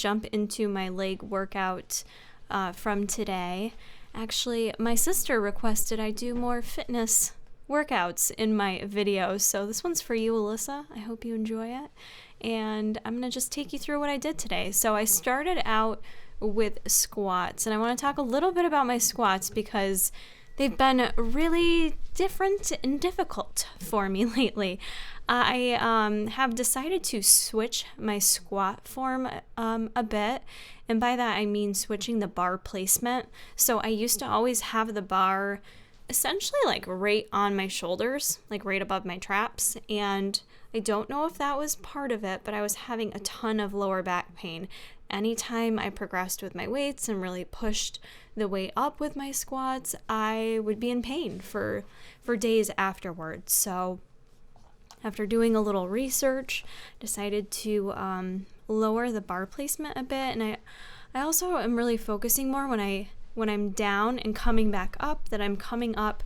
jump into my leg workout from today. Actually, my sister requested I do more fitness workouts in my videos, so this one's for you, Alyssa. I hope you enjoy it. And I'm going to just take you through what I did today. So I started out with squats, and I want to talk a little bit about my squats because they've been really different and difficult for me lately. I have decided to switch my squat form a bit, and by that I mean switching the bar placement. So I used to always have the bar essentially like right on my shoulders, like right above my traps, and I don't know if that was part of it, but I was having a ton of lower back pain. Anytime I progressed with my weights and really pushed the weight up with my squats, I would be in pain for days afterwards. So after doing a little research, decided to lower the bar placement a bit, and I also am really focusing more when I'm down and coming back up, that I'm coming up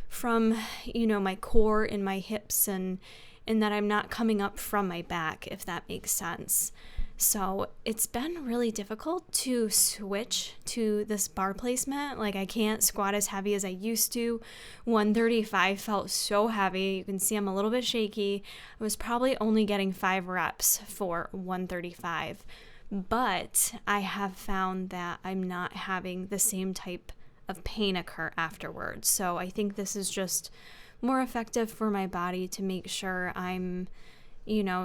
from, my core and my hips, and that I'm not coming up from my back, if that makes sense. So it's been really difficult to switch to this bar placement. Like, I can't squat as heavy as I used to. 135 felt so heavy. You can see I'm a little bit shaky. I was probably only getting 5 reps for 135. But I have found that I'm not having the same type of pain occur afterwards. So I think this is just more effective for my body to make sure I'm,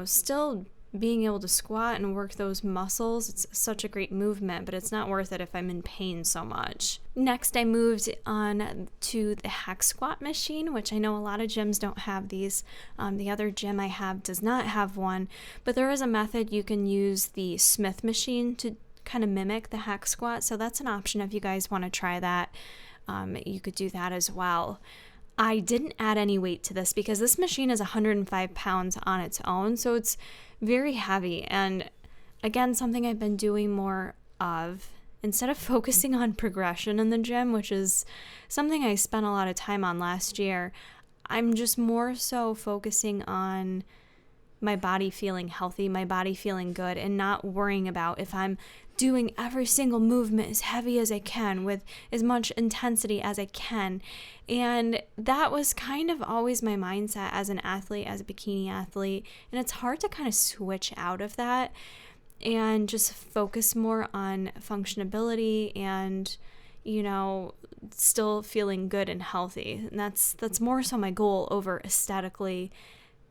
still being able to squat and work those muscles. It's such a great movement, but it's not worth it if I'm in pain so much. Next, I moved on to the hack squat machine, which I know a lot of gyms don't have these. The other gym I have does not have one, but there is a method you can use the Smith machine to kind of mimic the hack squat. So that's an option if you guys want to try that. You could do that as well. I didn't add any weight to this because this machine is 105 pounds on its own, so it's very heavy. And again, something I've been doing more of, instead of focusing on progression in the gym, which is something I spent a lot of time on last year, I'm just more so focusing on my body feeling healthy, my body feeling good, and not worrying about if I'm doing every single movement as heavy as I can with as much intensity as I can. And that was kind of always my mindset as an athlete, as a bikini athlete. And it's hard to kind of switch out of that and just focus more on functionability and, still feeling good and healthy. And that's more so my goal over aesthetically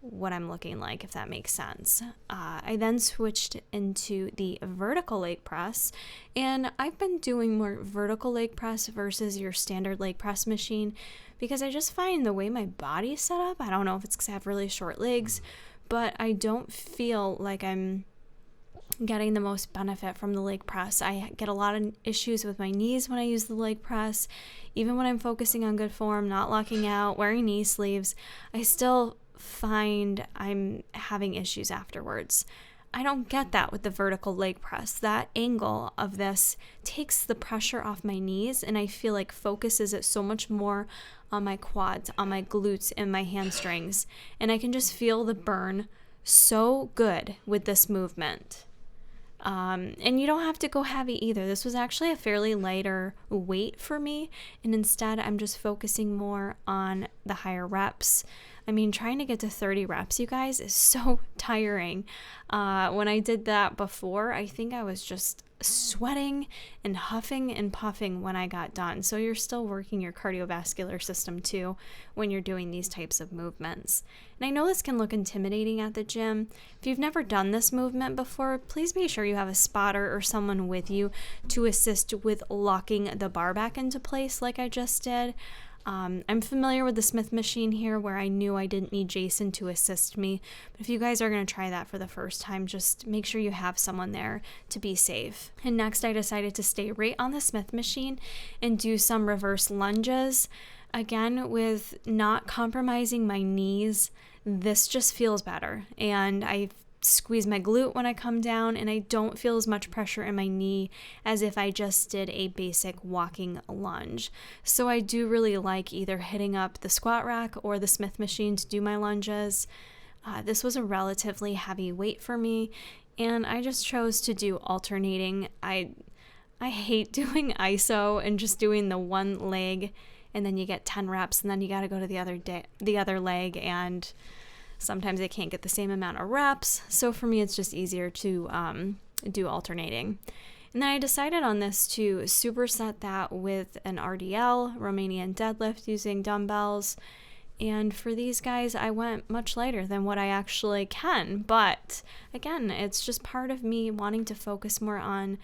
what I'm looking like, if that makes sense. I then switched into the vertical leg press, and I've been doing more vertical leg press versus your standard leg press machine because I just find the way my body's set up, I don't know if it's because I have really short legs, but I don't feel like I'm getting the most benefit from the leg press. I get a lot of issues with my knees when I use the leg press. Even when I'm focusing on good form, not locking out, wearing knee sleeves, I still find I'm having issues afterwards. I don't get that with the vertical leg press. That angle of this takes the pressure off my knees, and I feel like focuses it so much more on my quads, on my glutes, and my hamstrings. And I can just feel the burn so good with this movement. And you don't have to go heavy either. This was actually a fairly lighter weight for me, and instead I'm just focusing more on the higher reps. I mean, trying to get to 30 reps, you guys, is so tiring. When I did that before, I think I was just sweating and huffing and puffing when I got done. So you're still working your cardiovascular system too when you're doing these types of movements. And I know this can look intimidating at the gym. If you've never done this movement before, please be sure you have a spotter or someone with you to assist with locking the bar back into place like I just did. I'm familiar with the Smith machine here where I knew I didn't need Jason to assist me. But if you guys are going to try that for the first time, just make sure you have someone there to be safe. And next, I decided to stay right on the Smith machine and do some reverse lunges. Again, with not compromising my knees, this just feels better. And I squeeze my glute when I come down, and I don't feel as much pressure in my knee as if I just did a basic walking lunge. So I do really like either hitting up the squat rack or the Smith machine to do my lunges. This was a relatively heavy weight for me, and I just chose to do alternating. I hate doing iso and just doing the one leg, and then you get 10 reps, and then you got to go to the other leg, and sometimes I can't get the same amount of reps. So for me, it's just easier to do alternating. And then I decided on this to superset that with an RDL, Romanian deadlift, using dumbbells. And for these guys, I went much lighter than what I actually can. But again, it's just part of me wanting to focus more on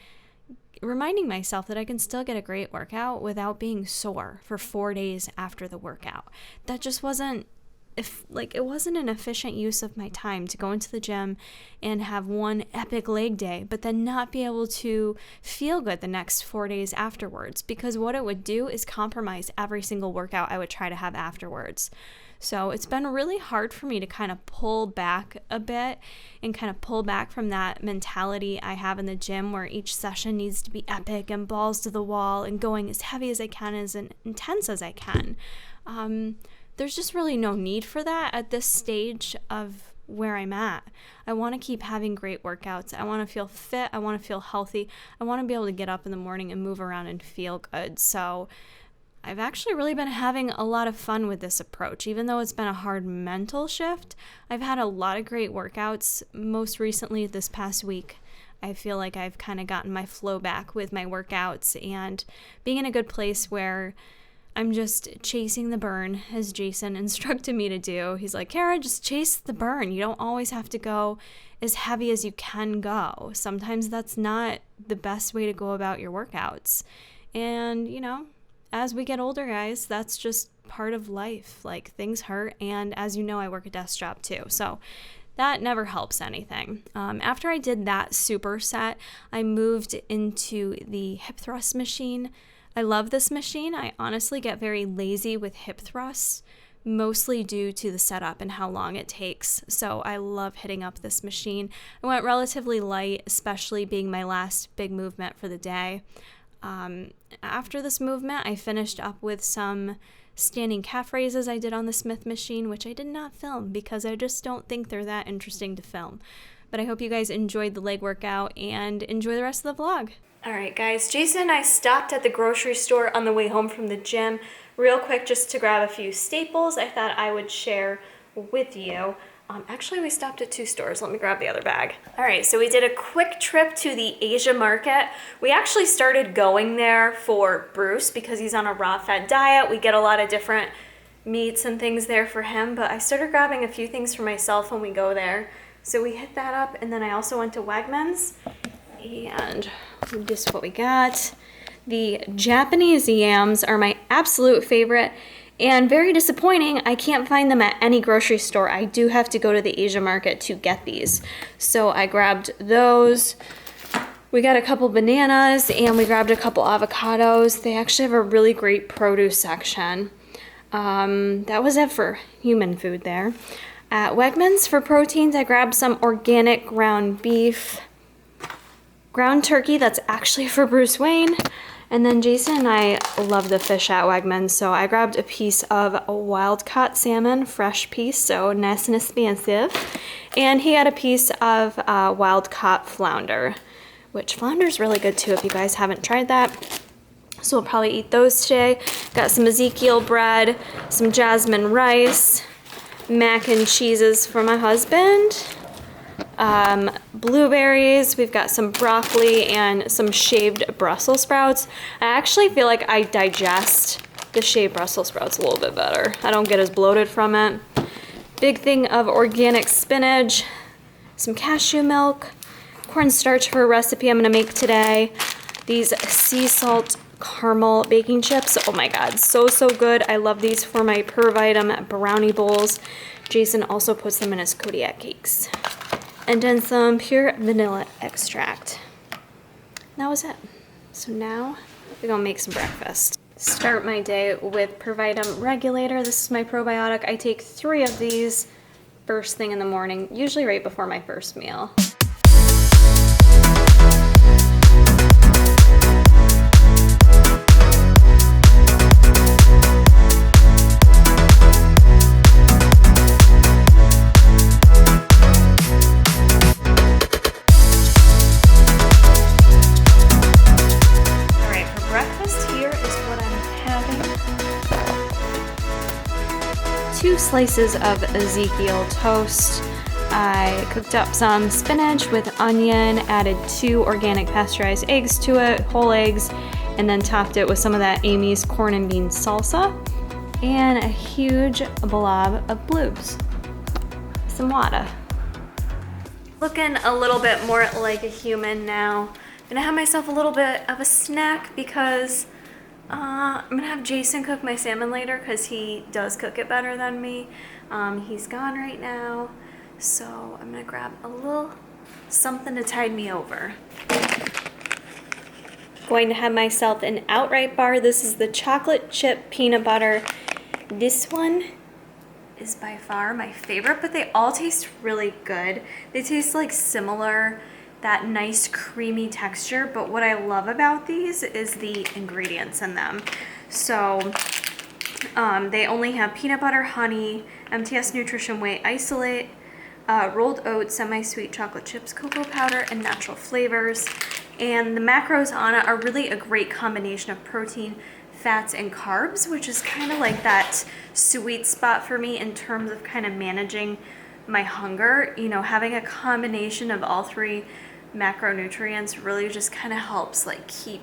reminding myself that I can still get a great workout without being sore for 4 days after the workout. That just wasn't it wasn't an efficient use of my time to go into the gym and have one epic leg day, but then not be able to feel good the next 4 days afterwards, because what it would do is compromise every single workout I would try to have afterwards. So it's been really hard for me to kind of pull back a bit and kind of pull back from that mentality I have in the gym where each session needs to be epic and balls to the wall and going as heavy as I can, as intense as I can. There's just really no need for that at this stage of where I'm at. I want to keep having great workouts. I want to feel fit. I want to feel healthy. I want to be able to get up in the morning and move around and feel good. So I've actually really been having a lot of fun with this approach. Even though it's been a hard mental shift, I've had a lot of great workouts. Most recently this past week, I feel like I've kind of gotten my flow back with my workouts and being in a good place where I'm just chasing the burn, as Jason instructed me to do. He's like, Kara, just chase the burn. You don't always have to go as heavy as you can go. Sometimes that's not the best way to go about your workouts. And, as we get older, guys, that's just part of life. Like, things hurt. And as you know, I work a desk job too. So that never helps anything. After I did that superset, I moved into the hip thrust machine. I love this machine. I honestly get very lazy with hip thrusts, mostly due to the setup and how long it takes. So I love hitting up this machine. I went relatively light, especially being my last big movement for the day. After this movement, I finished up with some standing calf raises I did on the Smith machine, which I did not film because I just don't think they're that interesting to film. But I hope you guys enjoyed the leg workout and enjoy the rest of the vlog. All right, guys, Jason and I stopped at the grocery store on the way home from the gym real quick just to grab a few staples I thought I would share with you. Actually, we stopped at 2 stores. Let me grab the other bag. All right, so we did a quick trip to the Asia market. We actually started going there for Bruce because he's on a raw fed diet. We get a lot of different meats and things there for him, but I started grabbing a few things for myself when we go there. So we hit that up, and then I also went to Wegmans, and this is what we got. The Japanese yams are my absolute favorite and very disappointing. I can't find them at any grocery store. I do have to go to the Asia market to get these. So I grabbed those. We got a couple bananas and we grabbed a couple avocados. They actually have a really great produce section. That was it for human food there. At Wegmans for proteins, I grabbed some organic ground beef, ground turkey that's actually for Bruce Wayne. And then Jason and I love the fish at Wegmans, so I grabbed a piece of wild-caught salmon, fresh piece, so nice and expensive. And he had a piece of wild-caught flounder, which flounder's really good too if you guys haven't tried that. So we'll probably eat those today. Got some Ezekiel bread, some jasmine rice, mac and cheeses for my husband. Blueberries, we've got some broccoli and some shaved Brussels sprouts. I actually feel like I digest the shaved Brussels sprouts a little bit better. I don't get as bloated from it. Big thing of organic spinach, some cashew milk, cornstarch for a recipe I'm gonna make today. These sea salt caramel baking chips. Oh my God, so good. I love these for my Per Vitam brownie bowls. Jason also puts them in his Kodiak cakes. And then some pure vanilla extract. That was it. So now we're gonna make some breakfast. Start my day with Per Vitam Regulator. This is my probiotic. I take 3 of these first thing in the morning, usually right before my first meal. 2 slices of Ezekiel toast. I cooked up some spinach with onion, added 2 organic pasteurized eggs to it, whole eggs, and then topped it with some of that Amy's corn and bean salsa, and a huge blob of bloobs. Some water. Looking a little bit more like a human now. I'm gonna have myself a little bit of a snack because I'm gonna have Jason cook my salmon later because he does cook it better than me. He's gone right now, so I'm gonna grab a little something to tide me over. Going to have myself an outright bar. This is the chocolate chip peanut butter. This one is by far my favorite, but they all taste really good. They taste like similar, that nice creamy texture, but what I love about these is the ingredients in them. So they only have peanut butter, honey, MTS Nutrition Whey Isolate, rolled oats, semi-sweet chocolate chips, cocoa powder, and natural flavors. And the macros on it are really a great combination of protein, fats, and carbs, which is kind of like that sweet spot for me in terms of kind of managing my hunger. You know, having a combination of all 3 macronutrients really just kind of helps like keep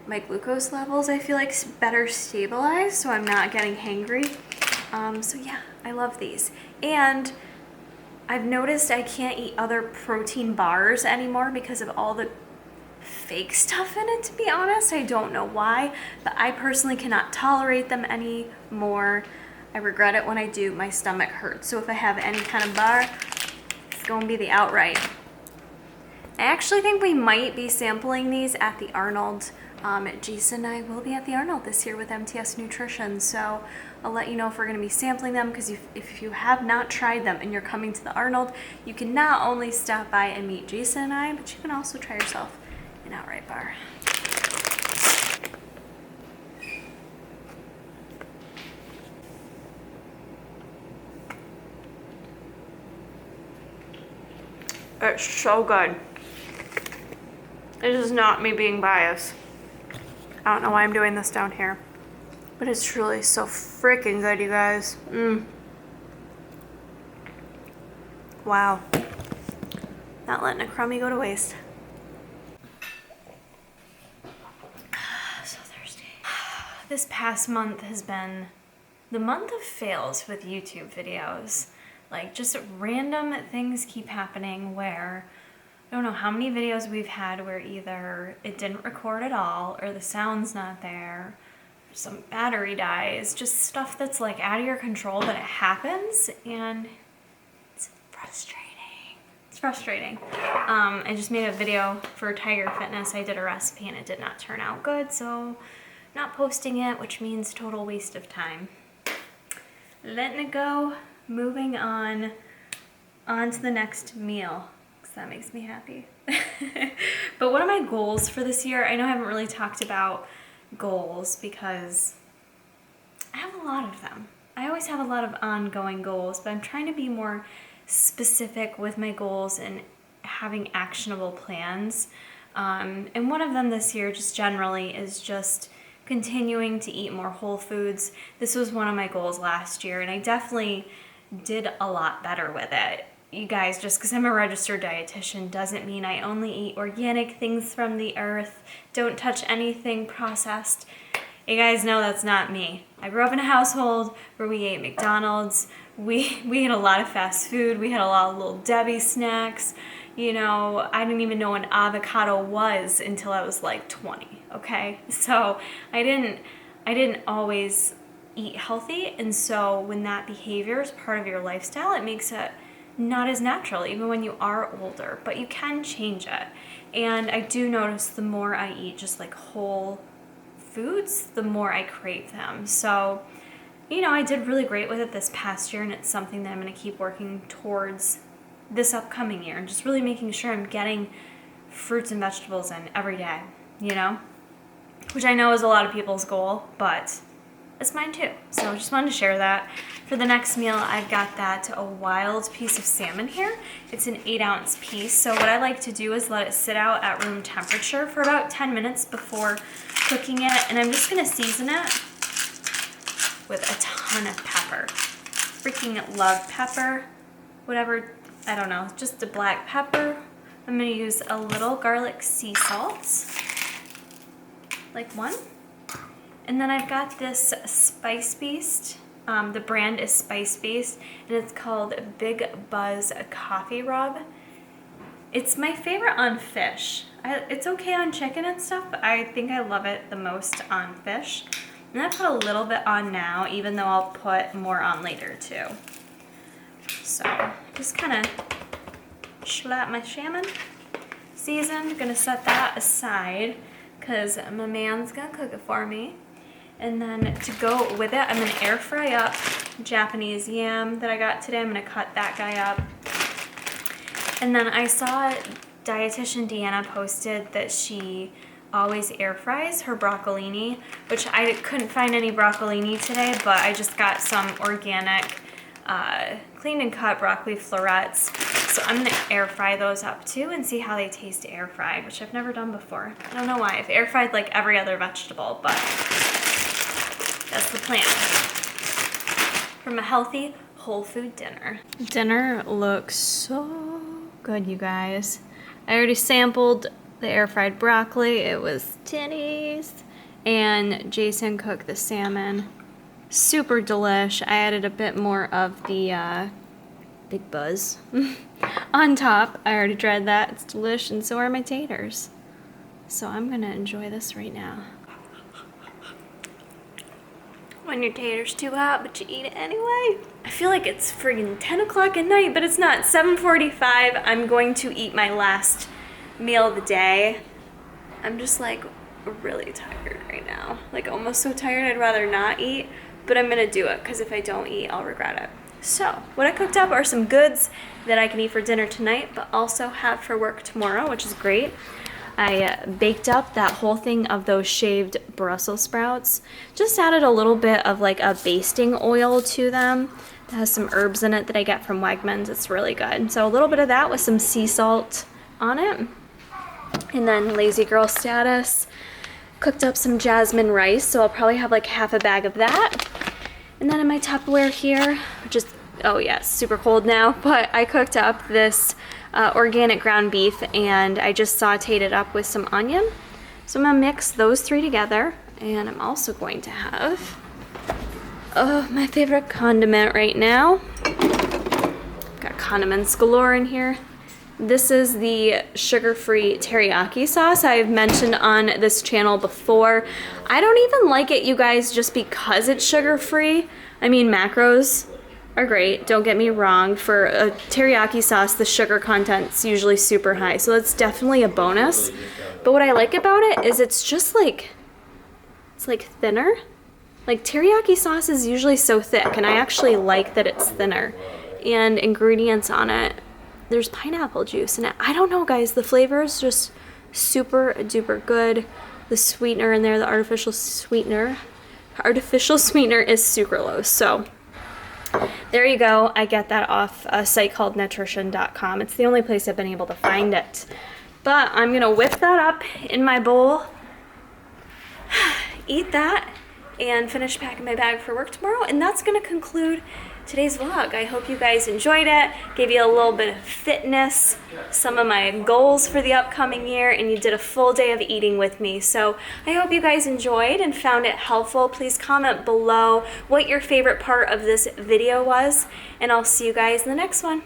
my glucose levels, I feel like, better stabilized so I'm not getting hangry. So yeah, I love these. And I've noticed I can't eat other protein bars anymore because of all the fake stuff in it, to be honest. I don't know why, but I personally cannot tolerate them anymore. I regret it when I do. My stomach hurts. So if I have any kind of bar, it's going to be the outright. I actually think we might be sampling these at the Arnold. Jason and I will be at the Arnold this year with MTS Nutrition, so I'll let you know if we're going to be sampling them, because if you have not tried them and you're coming to the Arnold, you can not only stop by and meet Jason and I, but you can also try yourself an outright bar. It's so good. This is not me being biased. I don't know why I'm doing this down here, but it's truly so freaking good, you guys. Wow. Not letting a crummy go to waste. So thirsty. This past month has been the month of fails with YouTube videos. Like, just random things keep happening where I don't know how many videos we've had where either it didn't record at all, or the sound's not there, or some battery dies, just stuff that's like out of your control, but it happens, and it's frustrating. It's frustrating. I just made a video for Tiger Fitness. I did a recipe and it did not turn out good, so not posting it, which means total waste of time. Letting it go, moving on to the next meal. That makes me happy. But what are my goals for this year? I know I haven't really talked about goals because I have a lot of them. I always have a lot of ongoing goals, but I'm trying to be more specific with my goals and having actionable plans. And one of them this year just generally is just continuing to eat more whole foods. This was one of my goals last year, and I definitely did a lot better with it. You guys, just because I'm a registered dietitian doesn't mean I only eat organic things from the earth, don't touch anything processed. You guys know that's not me. I grew up in a household where we ate McDonald's, we ate a lot of fast food, we had a lot of Little Debbie snacks. You know, I didn't even know what avocado was until I was like 20, okay? So I didn't always eat healthy, and so when that behavior is part of your lifestyle, it makes it not as natural, even when you are older, but you can change it. And I do notice the more I eat just like whole foods, the more I crave them. So, you know, I did really great with it this past year, and it's something that I'm going to keep working towards this upcoming year, and just really making sure I'm getting fruits and vegetables in every day, you know, which I know is a lot of people's goal, but it's mine too. So I just wanted to share that. For the next meal, I've got that a wild piece of salmon here. It's an 8-ounce piece. So what I like to do is let it sit out at room temperature for about 10 minutes before cooking it. And I'm just gonna season it with a ton of pepper. freaking love pepper, whatever, I don't know, just a black pepper. I'm gonna use a little garlic sea salt, like one. And then I've got this Spice Beast. The brand is Spice Beast, and it's called Big Buzz Coffee Rub. It's my favorite on fish. It's okay on chicken and stuff, but I think I love it the most on fish. And I put a little bit on now, even though I'll put more on later too. So just kind of slap my salmon. Seasoned, gonna set that aside because my man's gonna cook it for me. And then to go with it, I'm gonna air fry up Japanese yam that I got today. I'm gonna cut that guy up. And then I saw Dietitian Deanna posted that she always air fries her broccolini, which I couldn't find any broccolini today, but I just got some organic cleaned and cut broccoli florets. So I'm gonna air fry those up too and see how they taste air fried, which I've never done before. I don't know why. I've air fried like every other vegetable, but that's the plan. From a healthy, whole food dinner. Dinner looks so good, you guys. I already sampled the air fried broccoli. It was titties. And Jason cooked the salmon. Super delish. I added a bit more of the Big Buzz on top. I already tried that. It's delish, and so are my taters. So I'm gonna enjoy this right now. When your tater's too hot, but you eat it anyway. I feel like it's friggin' 10 o'clock at night, but it's not. 7:45. I'm going to eat my last meal of the day. I'm just like really tired right now. Like almost so tired I'd rather not eat, but I'm gonna do it because if I don't eat, I'll regret it. So what I cooked up are some goods that I can eat for dinner tonight, but also have for work tomorrow, which is great. I baked up that whole thing of those shaved Brussels sprouts. Just added a little bit of like a basting oil to them. It has some herbs in it that I get from Wegmans. It's really good. So a little bit of that with some sea salt on it. And then lazy girl status. Cooked up some jasmine rice, so I'll probably have like half a bag of that. And then in my Tupperware here, which is, oh yeah, super cold now, but I cooked up this organic ground beef and I just sauteed it up with some onion. So I'm gonna mix those three together, and I'm also going to have my favorite condiment right now. Got condiments galore in here. This is the sugar-free teriyaki sauce I've mentioned on this channel before. I don't even like it, you guys, just because it's sugar-free. I mean, macros are great, don't get me wrong. For a teriyaki sauce, the sugar content's usually super high, so that's definitely a bonus. But what I like about it is it's just like, it's like thinner. Like teriyaki sauce is usually so thick, and I actually like that it's thinner. And ingredients on it, there's pineapple juice in it. I don't know, guys, the flavor is just super duper good. The sweetener in there, the artificial sweetener is sucralose. So there you go. I get that off a site called nutrition.com. It's the only place I've been able to find it. But I'm gonna whip that up in my bowl, eat that, and finish packing my bag for work tomorrow. And that's gonna conclude today's vlog. I hope you guys enjoyed it, gave you a little bit of fitness, some of my goals for the upcoming year, and you did a full day of eating with me. So I hope you guys enjoyed and found it helpful. Please comment below what your favorite part of this video was, and I'll see you guys in the next one.